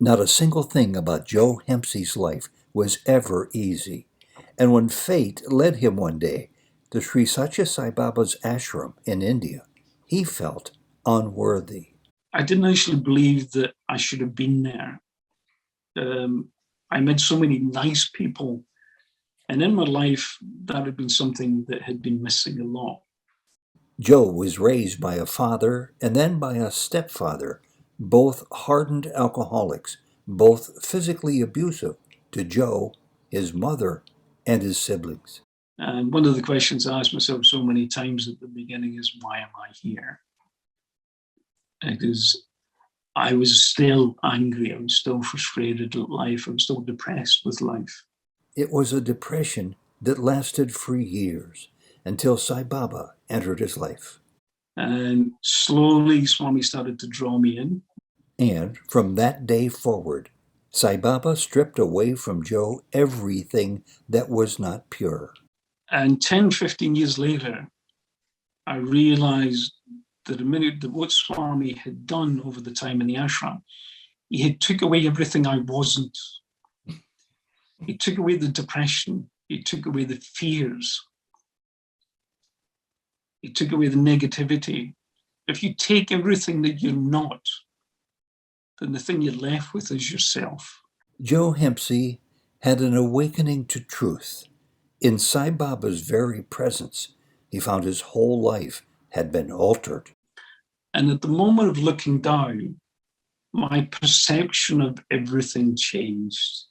Not a single thing about Joe Hempsey's life was ever easy, and when fate led him one day to Sri Satya Sai Baba's ashram in India, he felt unworthy. I didn't actually believe that I should have been there. I met so many nice people, and in my life, that had been something that had been missing a lot. Joe was raised by a father and then by a stepfather, both hardened alcoholics, both physically abusive to Joe, his mother, and his siblings. And one of the questions I asked myself so many times at the beginning is, why am I here? Because I was still angry, I was still frustrated at life, I was still depressed with life. It was a depression that lasted for years until Sai Baba entered his life. And slowly, Swami started to draw me in. And from that day forward, Sai Baba stripped away from Joe everything that was not pure. And 10, 15 years later, I realized that what Swami had done over the time in the ashram, he had took away everything I wasn't. He took away the depression. He took away the fears. He took away the negativity. If you take everything that you're not, then the thing you're left with is yourself. Joe Hempsey had an awakening to truth. In Sai Baba's very presence, he found his whole life had been altered. And at the moment of looking down, my perception of everything changed.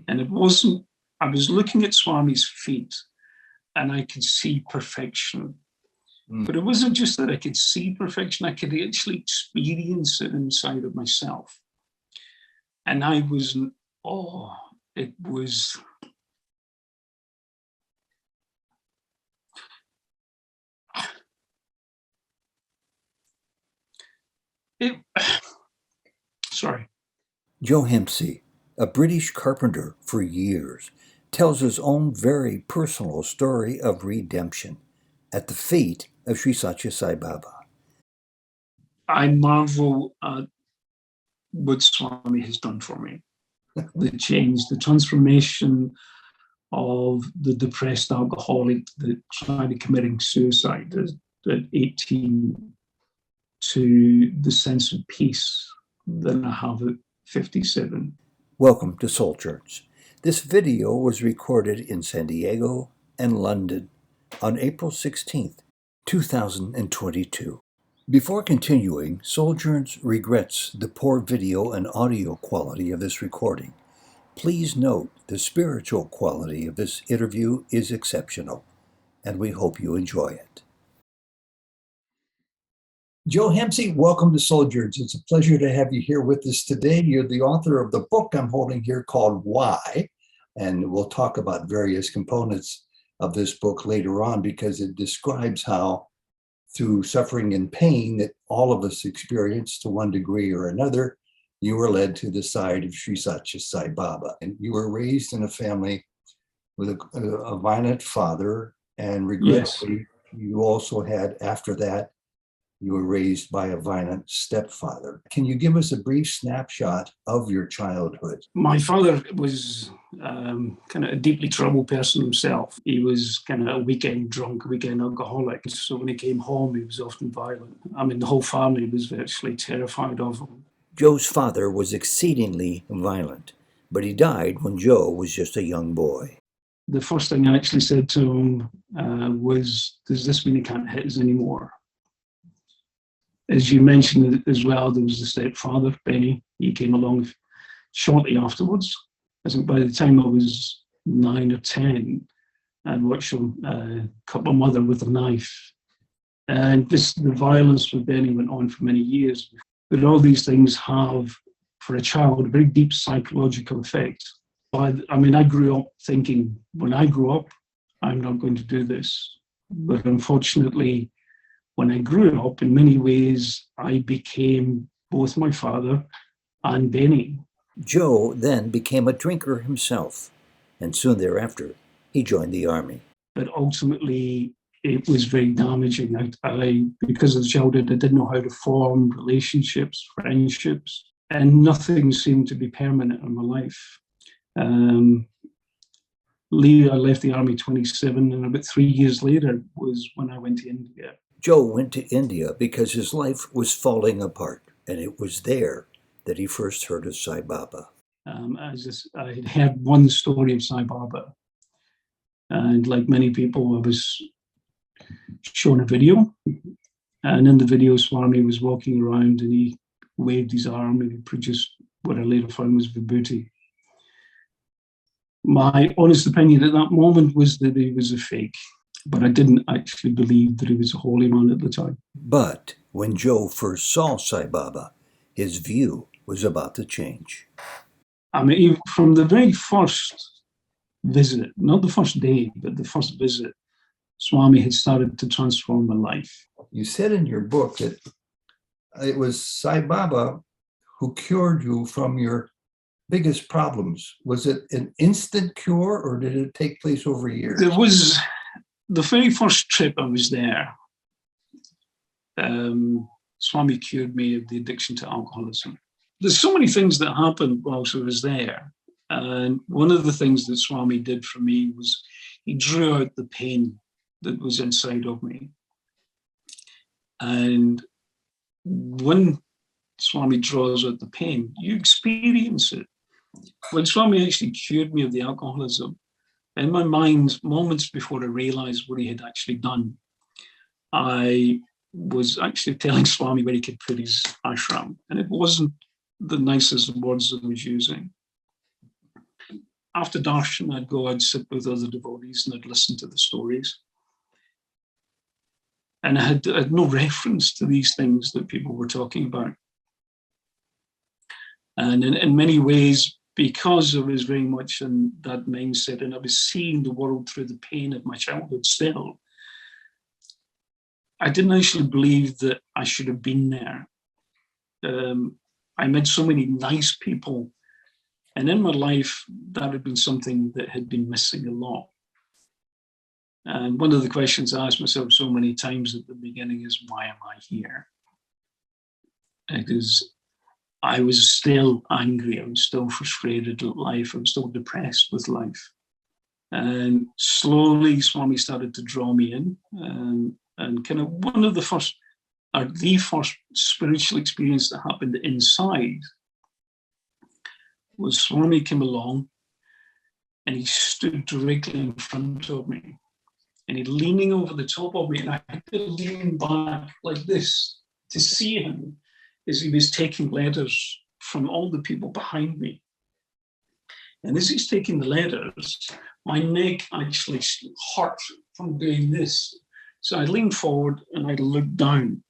And it wasn't, I was looking at Swami's feet and I could see perfection. But it wasn't just that I could see perfection, I could actually experience it inside of myself. And I was, it was, sorry. Joe Hempsey, a British carpenter for years, tells his own very personal story of redemption at the feet of Sri Satya Sai Baba. I marvel at what Swami has done for me. The change, the transformation of the depressed alcoholic that tried committing suicide at 18 to the sense of peace that I have at 57. Welcome to Souljourns. This video was recorded in San Diego and London on April 16th, 2022. Before continuing, Souljourns regrets the poor video and audio quality of this recording. Please note the spiritual quality of this interview is exceptional, and we hope you enjoy it. Joe Hempsey, welcome to Souljourns. It's a pleasure to have you here with us today. You're the author of the book I'm holding here called Why, and we'll talk about various components of this book later on because it describes how through suffering and pain that all of us experience to one degree or another, you were led to the side of Sri Satya Sai Baba. And you were raised in a family with a violent father, and regretfully, you also had, after that, you were raised by a violent stepfather. Can you give us a brief snapshot of your childhood? My father was kind of a deeply troubled person himself. He was kind of a weekend drunk, a weekend alcoholic. So when he came home, he was often violent. I mean, the whole family was virtually terrified of him. Joe's father was exceedingly violent, but he died when Joe was just a young boy. The first thing I actually said to him was, does this mean he can't hit us anymore? As you mentioned as well, there was the stepfather, Benny. He came along shortly afterwards. I think by the time I was 9 or 10, I'd watched him cut my mother with a knife. And the violence with Benny went on for many years. But all these things have, for a child, a very deep psychological effect. I grew up thinking, when I grow up, I'm not going to do this. But unfortunately, when I grew up, in many ways, I became both my father and Benny. Joe then became a drinker himself, and soon thereafter, he joined the army. But ultimately, it was very damaging. Because of the childhood, I didn't know how to form relationships, friendships. and nothing seemed to be permanent in my life. I left the army 27, and about 3 years later was when I went to India. Joe went to India because his life was falling apart, and it was there that he first heard of Sai Baba. I had heard one story of Sai Baba, and like many people, I was shown a video, and in the video, Swami was walking around and he waved his arm and he produced what I later found was vibhuti. My honest opinion at that moment was that he was a fake, but I didn't actually believe that he was a holy man at the time. But when Joe first saw Sai Baba, his view was about to change. I mean, from the very first visit, not the first day, but the first visit, Swami had started to transform my life. You said in your book that it was Sai Baba who cured you from your biggest problems. Was it an instant cure, or did it take place over years? There was the very first trip I was there. Swami cured me of the addiction to alcoholism. There's so many things that happened whilst I was there. And one of the things that Swami did for me was he drew out the pain that was inside of me. And when Swami draws out the pain, you experience it. When Swami actually cured me of the alcoholism, in my mind, moments before I realized what he had actually done, I was actually telling Swami where he could put his ashram. And it wasn't the nicest words I was using. After darshan, I'd sit with other devotees and I'd listen to the stories. And I had no reference to these things that people were talking about. And in many ways, because I was very much in that mindset and I was seeing the world through the pain of my childhood still, I didn't actually believe that I should have been there. I met so many nice people, and in my life, that had been something that had been missing a lot. And one of the questions I asked myself so many times at the beginning is, why am I here? Because I was still angry, I was still frustrated at life, I was still depressed with life. And slowly, Swami started to draw me in. And kind of one of the first spiritual experience that happened inside was Swami came along and he stood directly in front of me. And he leaning over the top of me, and I had to lean back like this to see him as he was taking letters from all the people behind me. And as he's taking the letters, my neck actually hurt from doing this. So I leaned forward and I looked down.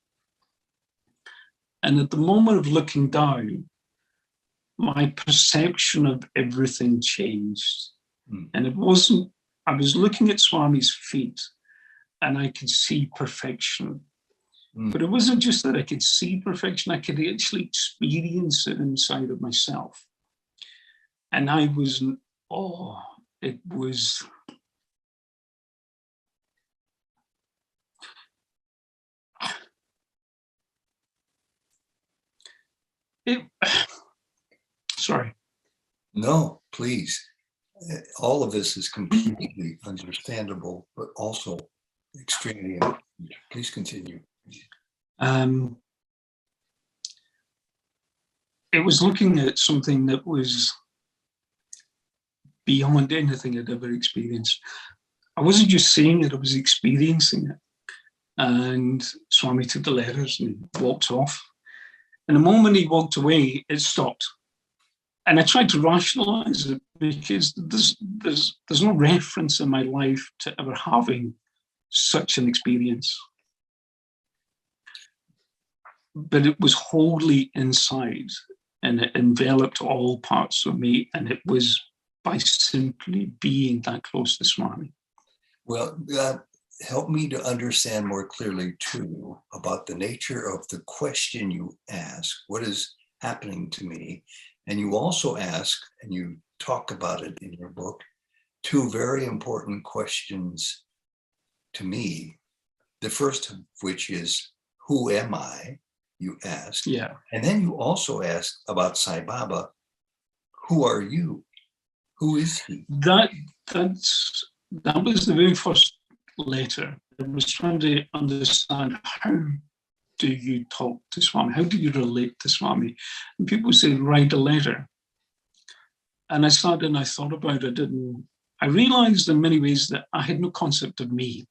And at the moment of looking down, my perception of everything changed. And it wasn't, I was looking at Swami's feet and I could see perfection. But it wasn't just that I could see perfection, I could actually experience it inside of myself. And I was, it was, sorry. No, please. All of this is completely understandable, but also extremely important. Please continue. It was looking at something that was beyond anything I'd ever experienced. I wasn't just saying it, I was experiencing it. And Swami took the letters and walked off. And the moment he walked away, it stopped. And I tried to rationalize it because there's no reference in my life to ever having such an experience. But it was wholly inside and it enveloped all parts of me. And it was by simply being that close to Swami. Well, help me to understand more clearly too about the nature of the question you ask. What is happening to me? And you also ask, and you talk about it in your book, two very important questions to me. The first of which is, who am I? you asked. Yeah. And then you also asked about Sai Baba. Who are you? Who is he? That was the very first letter. I was trying to understand, how do you talk to Swami? How do you relate to Swami? And people say, write a letter. And I started and I thought about it, and I realized in many ways that I had no concept of me.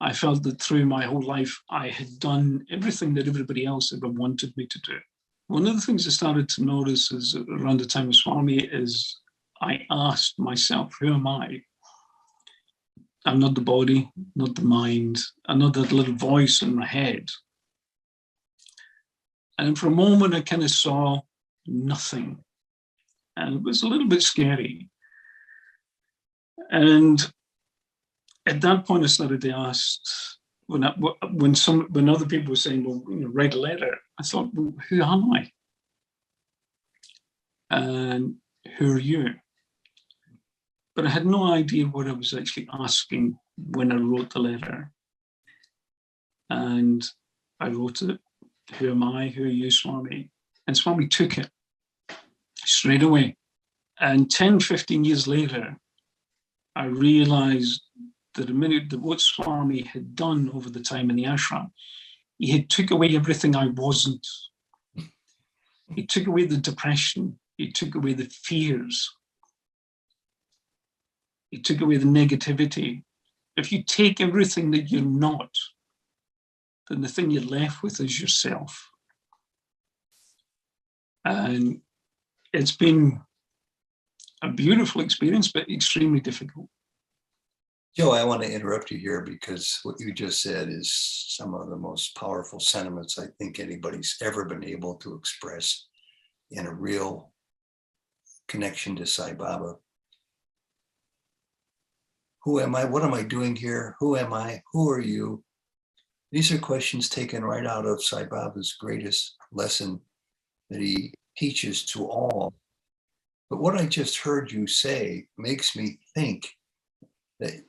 I felt that through my whole life, I had done everything that everybody else ever wanted me to do. One of the things I started to notice is around the time of Swami is I asked myself, who am I? I'm not the body, not the mind. I'm not that little voice in my head. And for a moment, I kind of saw nothing. And it was a little bit scary. And at that point, I started to ask, when other people were saying, well, write a letter, I thought, well, who am I? And who are you? But I had no idea what I was actually asking when I wrote the letter. And I wrote it, who am I? Who are you, Swami? And Swami took it straight away. And 10, 15 years later, I realized that what Swami had done over the time in the ashram, he had took away everything I wasn't. He took away the depression. He took away the fears. He took away the negativity. If you take everything that you're not, then the thing you're left with is yourself. And it's been a beautiful experience, but extremely difficult. Joe, I want to interrupt you here because what you just said is some of the most powerful sentiments I think anybody's ever been able to express in a real connection to Sai Baba. Who am I? What am I doing here? Who am I? Who are you? These are questions taken right out of Sai Baba's greatest lesson that he teaches to all. But what I just heard you say makes me think that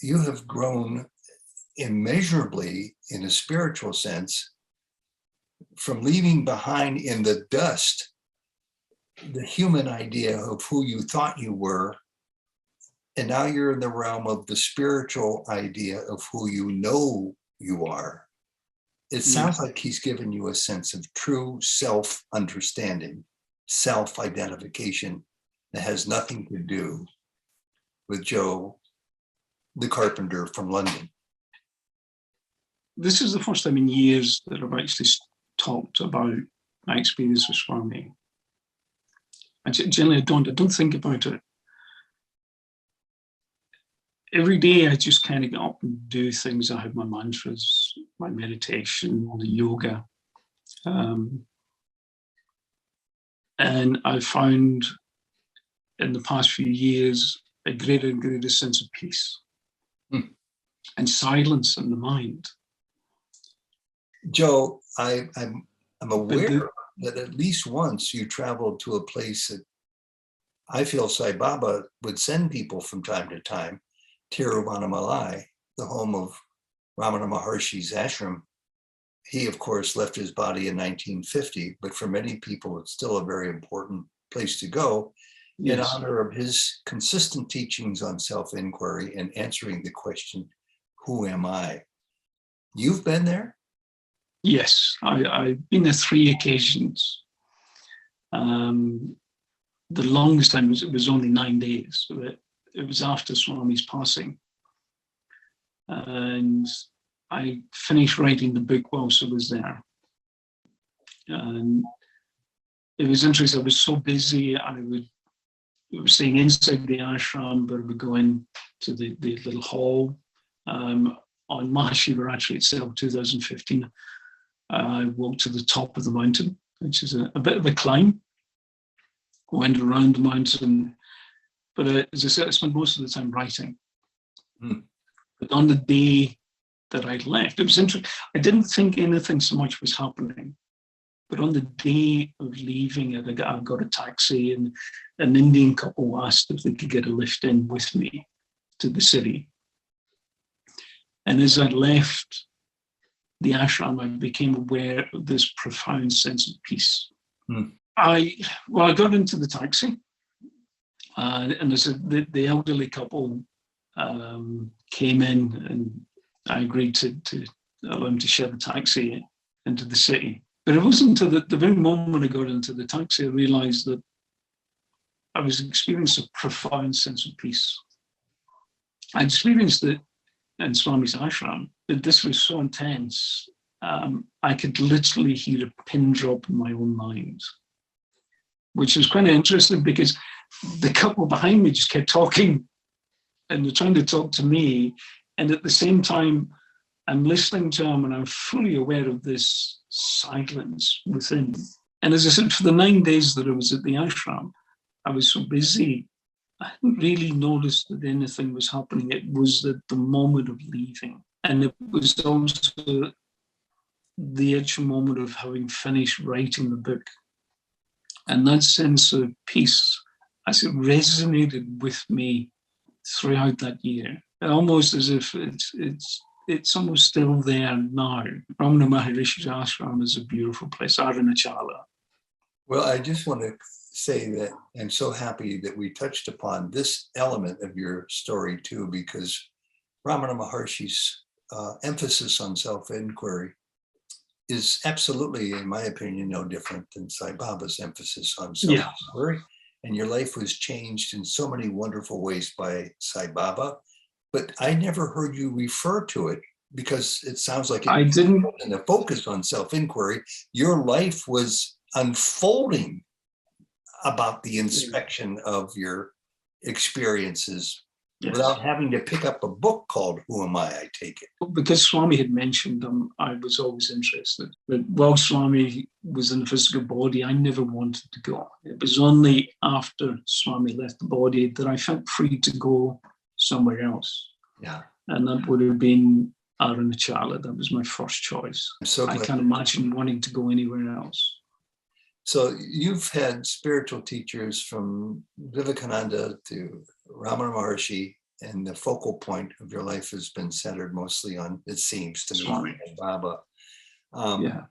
you have grown immeasurably in a spiritual sense from leaving behind in the dust the human idea of who you thought you were. And now you're in the realm of the spiritual idea of who you know you are. It sounds like he's given you a sense of true self-understanding, self-identification that has nothing to do with Joe, the carpenter from London. This is the first time in years that I've actually talked about my experience with Swami. And generally, I don't think about it. Every day, I just kind of get up and do things. I have my mantras, my meditation, the yoga. And I've found in the past few years a greater and greater sense of peace and silence in the mind. Joe, I'm aware that at least once you traveled to a place that I feel Sai Baba would send people from time to time, Tiruvannamalai, the home of Ramana Maharshi's ashram. He, of course, left his body in 1950, but for many people, it's still a very important place to go in honor of his consistent teachings on self-inquiry and answering the question, who am I? You've been there? Yes, I've been there 3 occasions. The longest time was only 9 days. So it was after Swami's passing. And I finished writing the book whilst I was there. And it was interesting. I was so busy. I was staying inside the ashram, but I would go in to the little hall. On Mahashivratri itself, 2015, I walked to the top of the mountain, which is a bit of a climb. Went around the mountain, but as I said, I spent most of the time writing. But on the day that I left, it was interesting. I didn't think anything so much was happening. But on the day of leaving, I got a taxi, and an Indian couple asked if they could get a lift in with me to the city. And as I left, the ashram, I became aware of this profound sense of peace. Hmm. I got into the taxi, and the elderly couple came in, and I agreed to allow them to share the taxi into the city. But it wasn't until the very moment I got into the taxi, I realized that I was experiencing a profound sense of peace. I experienced it in Swami's ashram, but this was so intense. I could literally hear a pin drop in my own mind, which was kind of interesting because the couple behind me just kept talking, and they're trying to talk to me. And at the same time, I'm listening to them, and I'm fully aware of this silence within. And as I said, for the 9 days that I was at the ashram, I was so busy, I hadn't really noticed that anything was happening. It was at the moment of leaving. And it was also the actual moment of having finished writing the book. And that sense of peace, as it resonated with me throughout that year, almost as if it's almost still there now. Ramana Maharishi's ashram is a beautiful place, Arunachala. Well, I just want to say that I'm so happy that we touched upon this element of your story too, because Ramana Maharshi's emphasis on self-inquiry is absolutely, in my opinion, no different than Sai Baba's emphasis on self-inquiry. Yeah. And your life was changed in so many wonderful ways by Sai Baba, but I never heard you refer to it because it sounds like I didn't. And the focus on self-inquiry, your life was unfolding about the inspection of your experiences. Yes. Without having to pick up a book called Who Am I take it. Because Swami had mentioned them, I was always interested. But while Swami was in the physical body, I never wanted to go. It was only after Swami left the body that I felt free to go somewhere else. Yeah. And that would have been Arunachala. That was my first choice. I can't imagine wanting to go anywhere else. So you've had spiritual teachers from Vivekananda to Ramana Maharshi, and the focal point of your life has been centered mostly on, it seems to me, Baba. Yeah.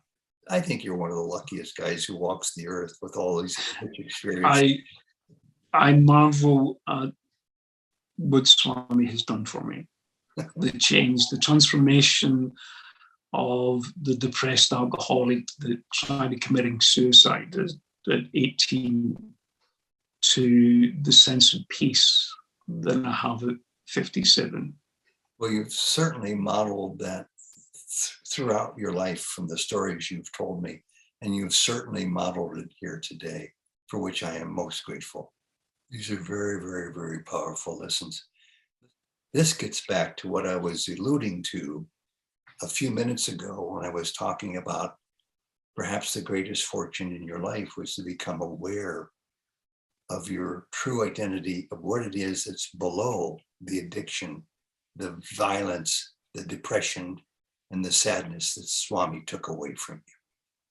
I think you're one of the luckiest guys who walks the earth with all these rich experiences. I marvel at what Swami has done for me. The change, the transformation of the depressed alcoholic that tried committing suicide at 18 to the sense of peace that I have at 57. Well, you've certainly modeled that throughout your life from the stories you've told me, and you've certainly modeled it here today, for which I am most grateful. These are very, very, very powerful lessons. This gets back to what I was alluding to a few minutes ago when I was talking about perhaps the greatest fortune in your life was to become aware of your true identity, of what it is that's below the addiction, the violence, the depression, and the sadness that Swami took away from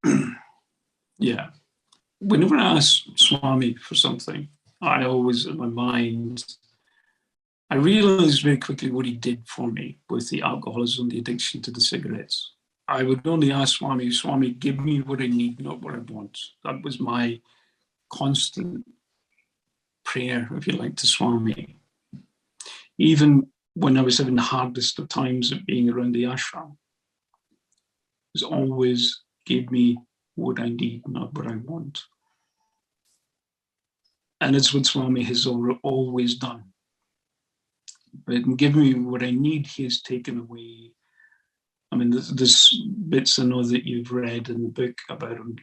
you. Yeah. Whenever I ask Swami for something, I always, in my mind, I realized very quickly what he did for me with the alcoholism, the addiction to the cigarettes. I would only ask Swami, Swami, give me what I need, not what I want. That was my constant prayer, if you like, to Swami. Even when I was having the hardest of times of being around the ashram, it was always give me what I need, not what I want. And it's what Swami has always done. But in giving me what I need, he has taken away. I mean, there's bits I know that you've read in the book about him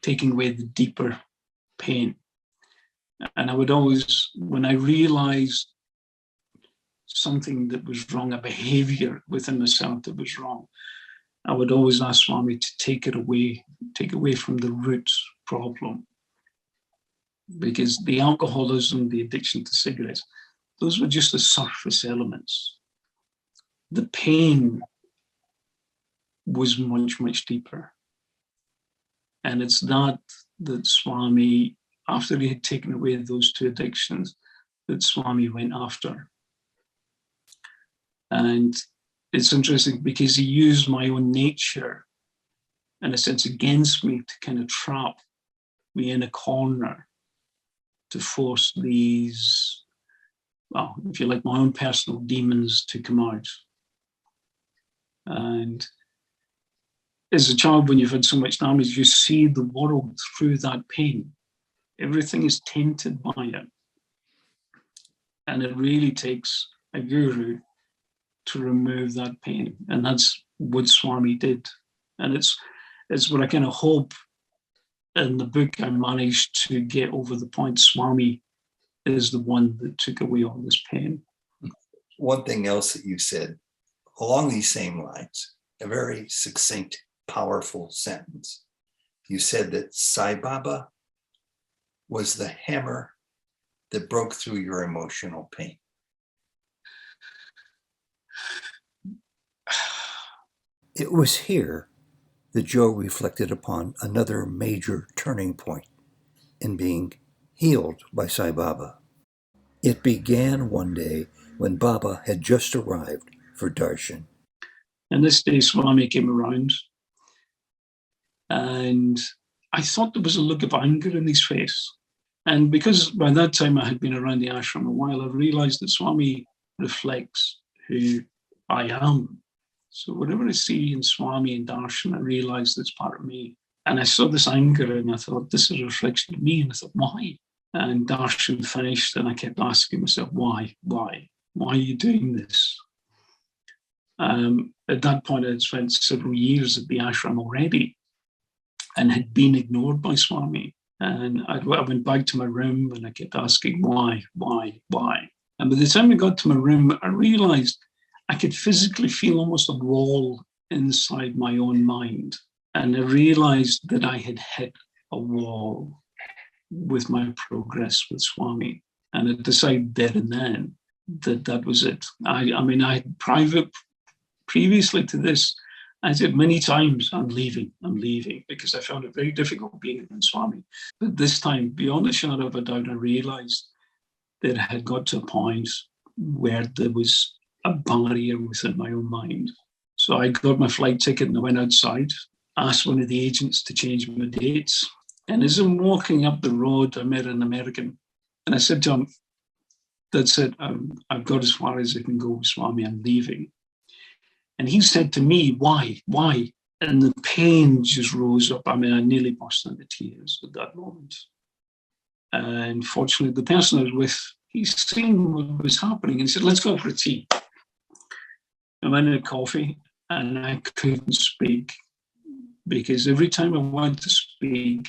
taking away the deeper pain. And I would always, when I realized something that was wrong, a behavior within myself that was wrong, I would always ask Swami to take away from the root problem. Because the alcoholism, the addiction to cigarettes, those were just the surface elements. The pain was much, much deeper. And it's that Swami, after he had taken away those two addictions, that Swami went after. And it's interesting because he used my own nature, in a sense, against me to kind of trap me in a corner, to force these, well, if you like, my own personal demons to come out. And as a child, when you've had so much damage, you see the world through that pain. Everything is tainted by it. And it really takes a guru to remove that pain. And that's what Swami did. And it's what I kind of hope in the book I managed to get over the point. Swami is the one that took away all this pain. One thing else that you said along these same lines, a very succinct, powerful sentence. You said that Sai Baba was the hammer that broke through your emotional pain. It was here that Joe reflected upon another major turning point in being healed by Sai Baba. It began one day when Baba had just arrived for darshan. And this day Swami came around, and I thought there was a look of anger in his face. And because by that time I had been around the ashram a while, I realized that Swami reflects who I am. So whatever I see in Swami and darshan, I realized it's part of me. And I saw this anger and I thought, this is a reflection of me. And I thought, why? And darshan finished and I kept asking myself, why? Why are you doing this? At that point, I had spent several years at the ashram already and had been ignored by Swami. And I went back to my room and I kept asking, why? And by the time I got to my room, I realized I could physically feel almost a wall inside my own mind. And I realized that I had hit a wall with my progress with Swami. And I decided there and then that was it. I had previously to this, I said many times, I'm leaving, because I found it very difficult being in Swami. But this time, beyond a shadow of a doubt, I realized that I had got to a point where there was a barrier within my own mind. So I got my flight ticket and I went outside, asked one of the agents to change my dates. And as I'm walking up the road, I met an American. And I said to him, that's it, I've got as far as I can go with Swami, I'm leaving. And he said to me, why? And the pain just rose up. I nearly burst into tears at that moment. And fortunately, the person I was with, he seen what was happening and said, let's go for a tea. I went in a coffee and I couldn't speak because every time I wanted to speak,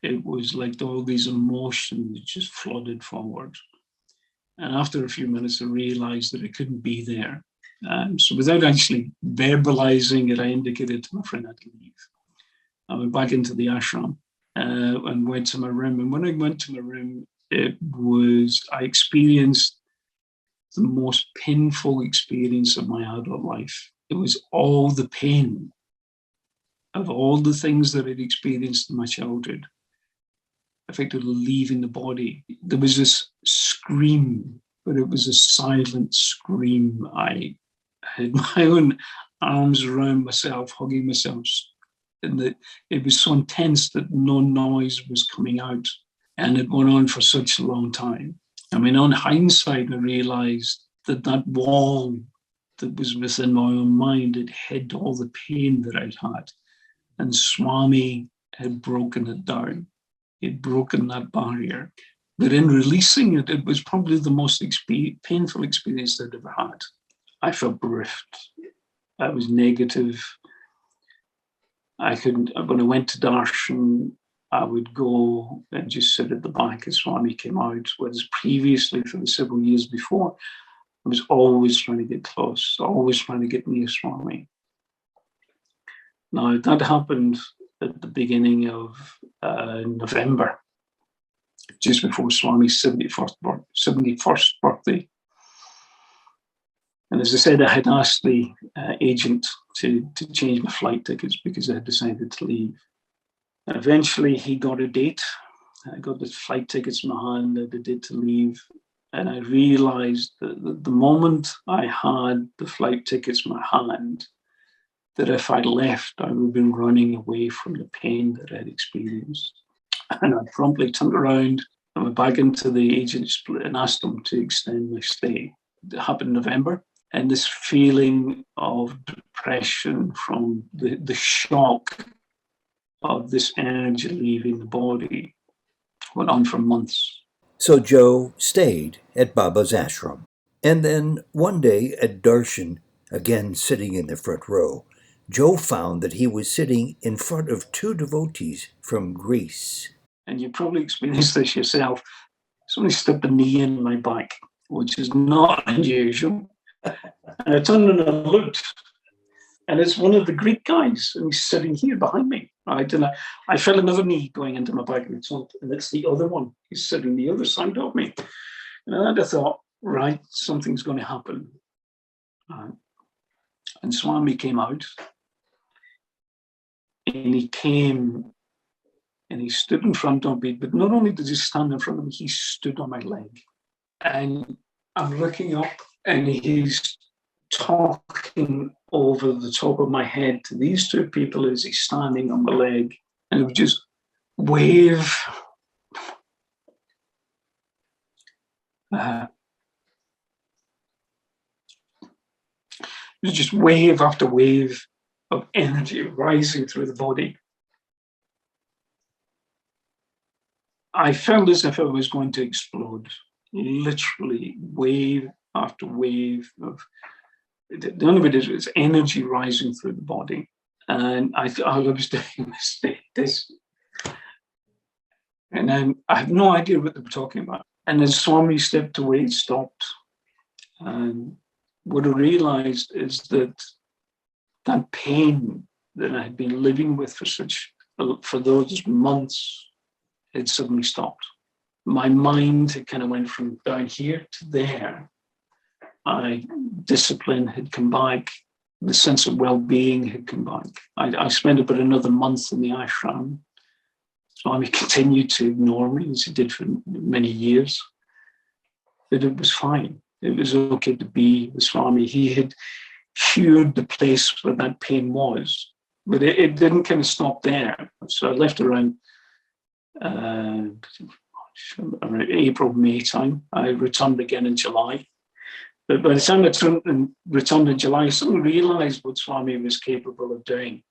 it was like all these emotions just flooded forward. And after a few minutes, I realized that I couldn't be there. So without actually verbalizing it, I indicated to my friend I'd leave. I went back into the ashram and went to my room. And when I went to my room, I experienced the most painful experience of my adult life. It was all the pain of all the things that I'd experienced in my childhood, effectively leaving the body. There was this scream, but it was a silent scream. I had my own arms around myself, hugging myself, and it was so intense that no noise was coming out. And it went on for such a long time. On hindsight, I realized that wall that was within my own mind had hid all the pain that I'd had. And Swami had broken it down. He'd broken that barrier. But in releasing it, it was probably the most painful experience I'd ever had. I felt bereft. I was negative. When I went to darshan, I would go and just sit at the back as Swami came out, whereas previously, for the several years before, I was always trying to get close, always trying to get near Swami. Now, that happened at the beginning of November, just before Swami's 71st birthday. And as I said, I had asked the agent to change my flight tickets because I had decided to leave. And eventually he got a date. I got the flight tickets in my hand, I had a date to leave. And I realized that the moment I had the flight tickets in my hand, that if I left, I would have been running away from the pain that I'd experienced. And I promptly turned around and went back into the agent's and asked them to extend my stay. It happened in November. And this feeling of depression from the shock of this energy leaving the body went on for months. So Joe stayed at Baba's ashram. And then one day at darshan, again sitting in the front row, Joe found that he was sitting in front of two devotees from Greece. And you probably experienced this yourself. Somebody stuck a knee in my back, which is not unusual. And I turned and I looked, and it's one of the Greek guys, and he's sitting here behind me. Right? And I felt another knee going into my back, and it's the other one. He's sitting the other side of me. And I thought, right, something's going to happen. And Swami came out, and he came and he stood in front of me, but not only did he stand in front of me, he stood on my leg. And I'm looking up, and he's talking over the top of my head to these two people as he's standing on my leg. And it would just wave. It was just wave after wave of energy rising through the body. I felt as if I was going to explode, literally wave after wave of, the only way it is energy rising through the body. And I thought I was doing this. And then I had no idea what they were talking about. And as Swami stepped away, it stopped. And what I realized is that that pain that I had been living with for those months had suddenly stopped. My mind had kind of went from down here to there. My discipline had come back. The sense of well-being had come back. I spent about another month in the ashram. Swami continued to ignore me, as he did for many years. But it was fine. It was okay to be with Swami. He had cured the place where that pain was. But it didn't kind of stop there. So I left around April, May time. I returned again in July. But by the time I returned in July, I suddenly realized what Swami was capable of doing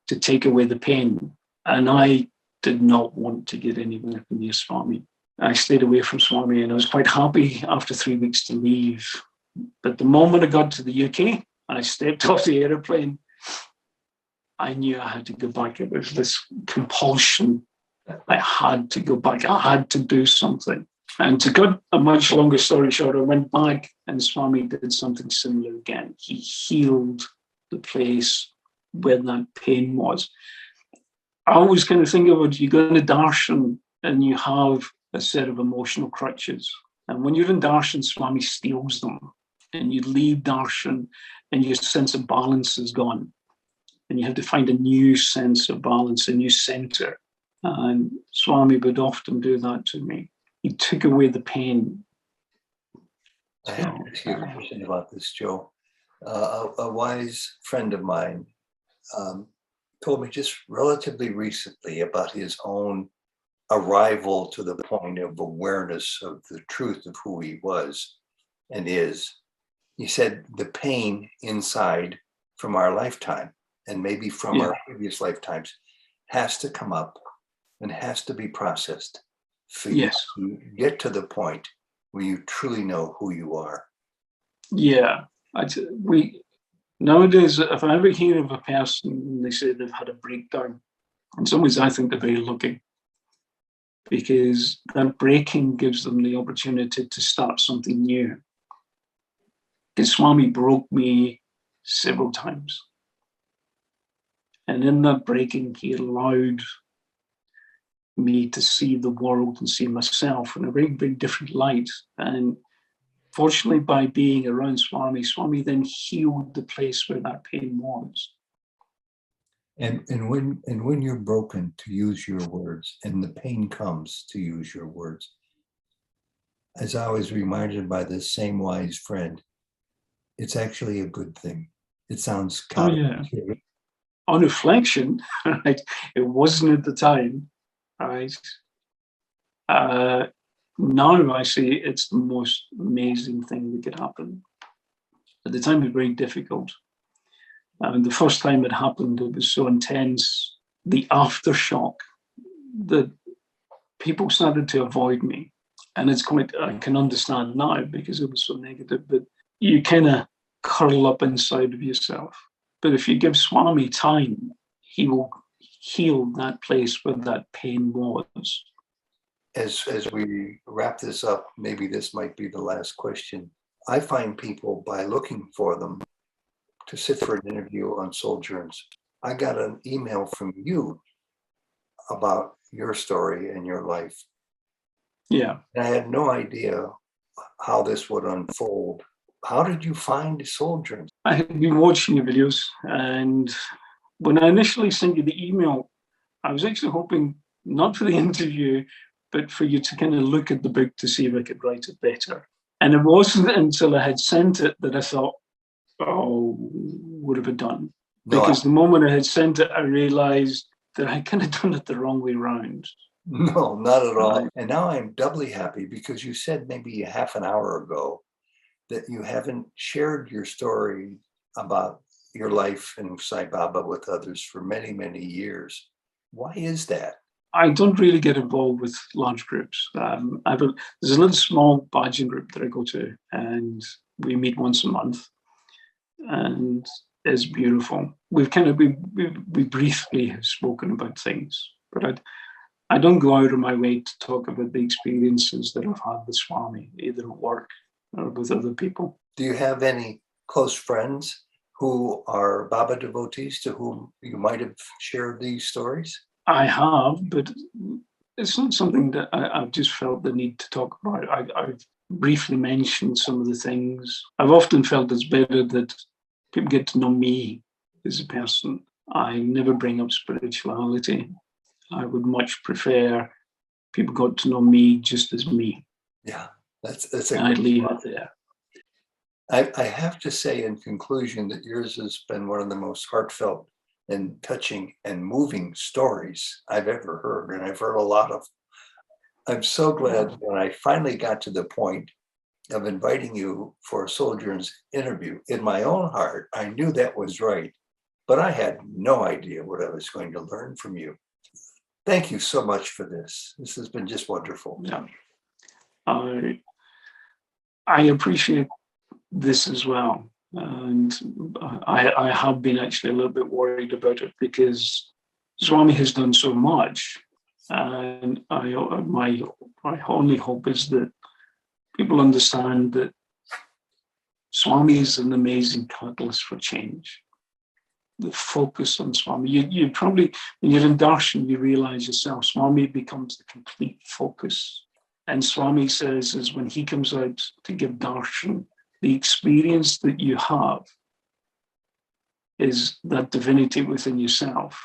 to take away the pain. And I did not want to get anywhere near Swami. I stayed away from Swami, and I was quite happy after 3 weeks to leave. But the moment I got to the UK and I stepped off the airplane, I knew I had to go back. It was this compulsion. I had to go back. I had to do something. And to cut a much longer story short, I went back and Swami did something similar again. He healed the place where that pain was. I always kind of think about, you go into darshan and you have a set of emotional crutches. And when you're in darshan, Swami steals them. And you leave darshan and your sense of balance is gone. And you have to find a new sense of balance, a new center. And Swami would often do that to me. He took away the pain. I have to ask you a question about this, Joe. A wise friend of mine told me just relatively recently about his own arrival to the point of awareness of the truth of who he was and is. He said the pain inside from our lifetime and maybe from our previous lifetimes has to come up and has to be processed for you to get to the point where you truly know who you are. Yeah. Nowadays, if I ever hear of a person and they say they've had a breakdown, in some ways I think they're very lucky, because that breaking gives them the opportunity to start something new. Because Swami broke me several times. And in that breaking, he allowed me to see the world and see myself in a very, very different light. And fortunately, by being around Swami, Swami then healed the place where that pain was. And when you're broken, to use your words, and the pain comes, to use your words, As I was reminded by this same wise friend, it's actually a good thing. It sounds Oh, yeah. counterintuitive. On reflection, right, it wasn't at the time, right? Now I see it's the most amazing thing that could happen. At the time, it was very difficult. The first time it happened, it was so intense. The aftershock that people started to avoid me. And it's quite, I can understand now because it was so negative, but you kind of curl up inside of yourself. But if you give Swami time, he will heal that place where that pain was. As we wrap this up, maybe this might be the last question. I find people by looking for them to sit for an interview on Souljourns. I got an email from you about your story and your life. Yeah. And I had no idea how this would unfold. How did you find Souljourns? I had been watching your videos, and when I initially sent you the email, I was actually hoping not for the interview, but for you to kind of look at the book to see if I could write it better. And it wasn't until I had sent it that I thought, oh, what have I done? Because the moment I had sent it, I realized that I kind of done it the wrong way around. No, not at all. And now I'm doubly happy because you said maybe a half an hour ago that you haven't shared your story about your life in Sai Baba with others for many, many years. Why is that? I don't really get involved with large groups. There's a little small Bhajan group that I go to, and we meet once a month, and it's beautiful. We've kind of we briefly have spoken about things, but I don't go out of my way to talk about the experiences that I've had with Swami, either at work or with other people. Do you have any close friends who are Baba devotees to whom you might have shared these stories? I have, but it's not something that I've just felt the need to talk about. I've briefly mentioned some of the things. I've often felt it's better that people get to know me as a person. I never bring up spirituality. I would much prefer people got to know me just as me. Yeah, that's a I'd leave it there. I have to say in conclusion that yours has been one of the most heartfelt and touching and moving stories I've ever heard, and I've heard a lot of. I'm so glad when I finally got to the point of inviting you for a Souljourns interview. In my own heart, I knew that was right, but I had no idea what I was going to learn from you. Thank you so much for this. This has been just wonderful. Yeah. I appreciate this as well. And I have been actually a little bit worried about it because Swami has done so much. And my only hope is that people understand that Swami is an amazing catalyst for change. The focus on Swami. You probably, when you're in darshan, you realize yourself, Swami becomes the complete focus. And Swami says is when he comes out to give darshan, the experience that you have is that divinity within yourself.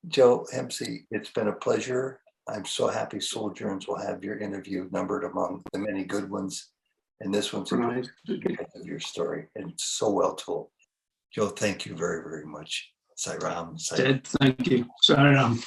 Joe Hempsey, it's been a pleasure. I'm so happy Souljourns will have your interview numbered among the many good ones. And this one's because of your story. And it's so well told. Joe, thank you very, very much. Sai Ram. Thank you. Sai Ram.